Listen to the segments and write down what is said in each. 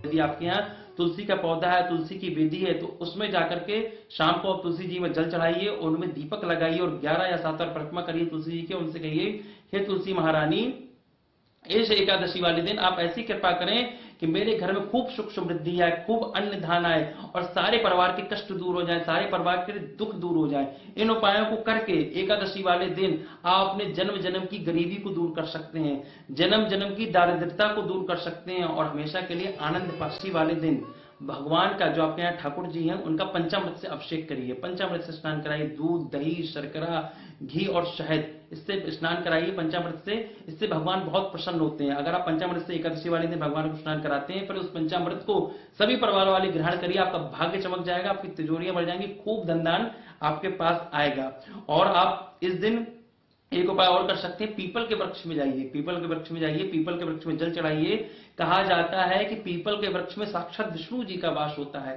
यदि आपके यहाँ तुलसी का पौधा है, तुलसी की बेदी है, तो उसमें जाकर के शाम को आप तुलसी जी में जल चढ़ाइए और उनमें दीपक लगाइए और 11 या 7 बार परिक्रमा करिए तुलसी जी के। उनसे कहिए, हे तुलसी महारानी, इस एकादशी वाले दिन आप ऐसी कृपा करें कि मेरे घर में खूब सुख समृद्धि आए, खूब अन्न धान आए और सारे परिवार के कष्ट दूर हो जाए, सारे परिवार के दुख दूर हो जाए। इन उपायों को करके एकादशी वाले दिन आप अपने जन्म जन्म की गरीबी को दूर कर सकते हैं, जन्म जन्म की दारिद्रता को दूर कर सकते हैं और हमेशा के लिए आनंद पाशी वाले दिन भगवान का जो आपके यहाँ ठाकुर जी हैं उनका पंचामृत से अभिषेक करिए, पंचामृत से स्नान कराइए, दूध, दही, शर्करा, घी और शहद, इससे स्नान कराइए पंचामृत से। इससे भगवान बहुत प्रसन्न होते हैं। अगर आप पंचामृत से एकादशी वाले दिन भगवान को स्नान कराते हैं, फिर उस पंचामृत को सभी परिवार वाले ग्रहण करिए, आपका भाग्य चमक जाएगा, आपकी तिजोरियां बढ़ जाएंगी, खूब धन दान आपके पास आएगा। और आप इस दिन एक उपाय और कर सकते हैं, पीपल के वृक्ष में जाइए, पीपल के वृक्ष में जाइए, पीपल के वृक्ष में जल चढ़ाइए। कहा जाता है कि पीपल के वृक्ष में साक्षात विष्णु जी का वास होता है।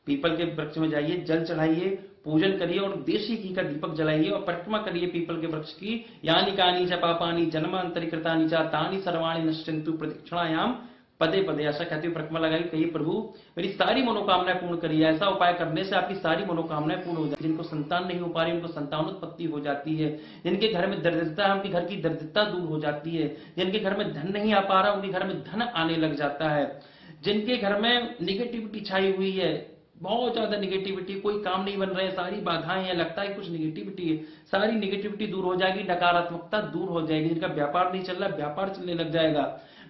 पीपल के वृक्ष में जाइए, जल चढ़ाइए, पूजन करिए और देशी घी का दीपक जलाइए और परिक्रमा करिए पीपल के वृक्ष की। यानी कानी च पापानी जन्मांतरिकृतानि च तानि सर्वाणि नश्यन्तु प्रदक्षिणायाम पदे पदे। ऐसा कहते हुए परिक्रमा लगाइए, कहिए, प्रभु मेरी सारी मनोकामनाएं पूर्ण करिए। ऐसा उपाय करने से आपकी सारी मनोकामनाएं पूर्ण हो जाती है। जिनको संतान नहीं हो पा रही उनको संतानोत्पत्ति हो जाती है, जिनके घर में दरिद्रता है उनके घर की दरिद्रता दूर हो जाती है, जिनके घर में धन नहीं आ पा रहा उनके घर में धन आने लग जाता है, जिनके घर में निगेटिविटी छाई हुई है, बहुत ज्यादा निगेटिविटी, कोई काम नहीं बन रहे, सारी बाधाएं हैं, लगता है कुछ निगेटिविटी है, सारी निगेटिविटी दूर हो जाएगी, नकारात्मकता दूर हो जाएगी। जिनका व्यापार नहीं चल रहा व्यापार चलने लग जाएगा।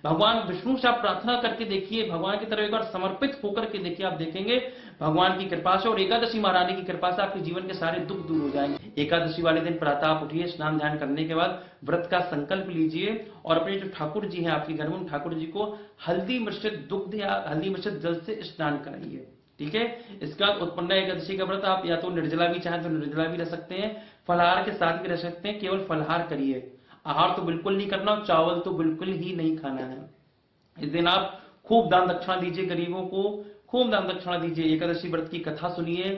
भगवान विष्णु से आप प्रार्थना करके देखिए, भगवान की तरफ एक बार समर्पित होकर के देखिए, आप देखेंगे भगवान की कृपा से और एकादशी महारानी की कृपा से आपके जीवन के सारे दुख दूर हो जाएंगे। एकादशी वाले दिन प्रातः आप उठिए, स्नान ध्यान करने के बाद व्रत का संकल्प लीजिए और अपने जो ठाकुर जी हैं आपके घर में उन ठाकुर जी को हल्दी मिश्रित दुग्ध या हल्दी मिश्रित जल से स्नान कराइए। ठीक है। इसके बाद उत्पन्न एकादशी का व्रत आप या तो निर्जला भी चाहें तो निर्जला भी रह सकते हैं, फलाहार के साथ भी रह सकते हैं, केवल फलाहार करिए, आहार तो बिल्कुल नहीं करना, चावल तो बिल्कुल ही नहीं खाना है। इस दिन आप खूब दान दक्षिणा दीजिए, गरीबों को खूब दान दक्षिणा दीजिए, एकादशी व्रत की कथा सुनिए,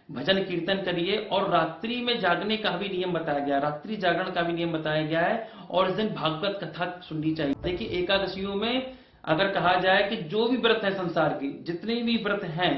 भजन कीर्तन करिए और रात्रि में जागने का भी नियम बताया गया है, रात्रि जागरण का भी नियम बताया गया है और इस दिन भागवत कथा सुननी चाहिए। देखिए एकादशियों में अगर कहा जाए कि जो भी व्रत है संसार के जितने भी व्रत हैं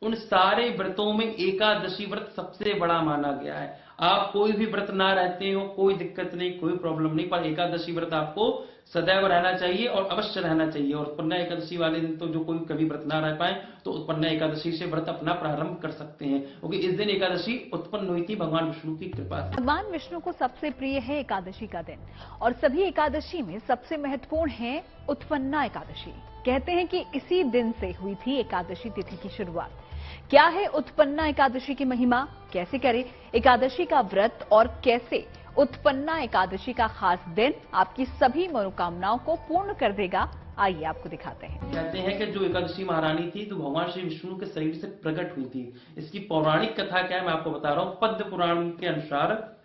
उन सारे व्रतों में एकादशी व्रत सबसे बड़ा माना गया है। आप कोई भी व्रत ना रहते हो कोई दिक्कत नहीं, कोई प्रॉब्लम नहीं, पर एकादशी व्रत आपको सदैव रहना चाहिए और अवश्य रहना चाहिए। और उत्पन्न एकादशी वाले दिन तो जो कोई कभी व्रत ना रह पाए तो उत्पन्न एकादशी से व्रत अपना प्रारंभ कर सकते हैं, क्योंकि इस दिन एकादशी उत्पन्न हुई थी भगवान विष्णु की कृपा से। भगवान विष्णु को सबसे प्रिय है एकादशी का दिन और सभी एकादशी में सबसे महत्वपूर्ण है उत्पन्ना एकादशी। कहते हैं कि इसी दिन से हुई थी एकादशी तिथि की शुरुआत। क्या है उत्पन्ना एकादशी की महिमा, कैसे करें एकादशी का व्रत और कैसे उत्पन्ना एकादशी का खास दिन आपकी सभी मनोकामनाओं को पूर्ण कर देगा, आइए आपको दिखाते हैं। कहते हैं कि जो एकादशी महारानी थी तो भगवान श्री विष्णु के शरीर से प्रकट हुई थी। इसकी पौराणिक कथा क्या है मैं आपको बता रहा हूँ। पद्म पुराण के अनुसार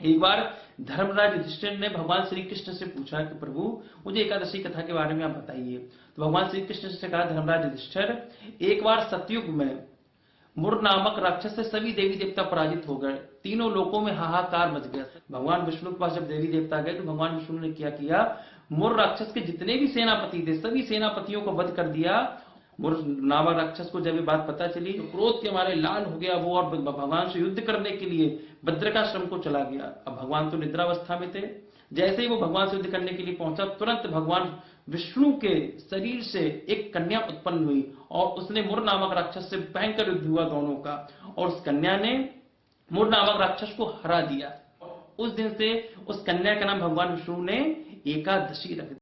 एक बार धर्मराज युधिष्ठिर ने भगवान श्री कृष्ण से पूछा कि प्रभु मुझे एकादशी कथा के बारे में आप बताइए। तो भगवान श्री कृष्ण से कहा, धर्मराज युधिष्ठिर, एक बार सतयुग में मुर नामक राक्षस से सभी देवी देवता पराजित हो गए, तीनों लोकों में हाहाकार मच गया। भगवान विष्णु के पास जब देवी देवता गए तो भगवान विष्णु ने क्या किया, मुर राक्षस के जितने भी सेनापति थे सभी सेनापतियों को वध कर दिया। मुर नामक राक्षस को जब ये बात पता चली तो क्रोध के मारे लाल हो गया वो और भगवान से युद्ध करने के लिए बद्रिकाश्रम को चला गया। अब भगवान तो निद्रावस्था में थे, जैसे ही वो भगवान से युद्ध करने के लिए पहुंचा तुरंत भगवान विष्णु के शरीर से एक कन्या उत्पन्न हुई और उसने मुर नामक राक्षस से भयंकर युद्ध हुआ दोनों का और उस कन्या ने मुर नामक राक्षस को हरा दिया। उस दिन से उस कन्या का नाम भगवान विष्णु ने एकादशी रख दिया।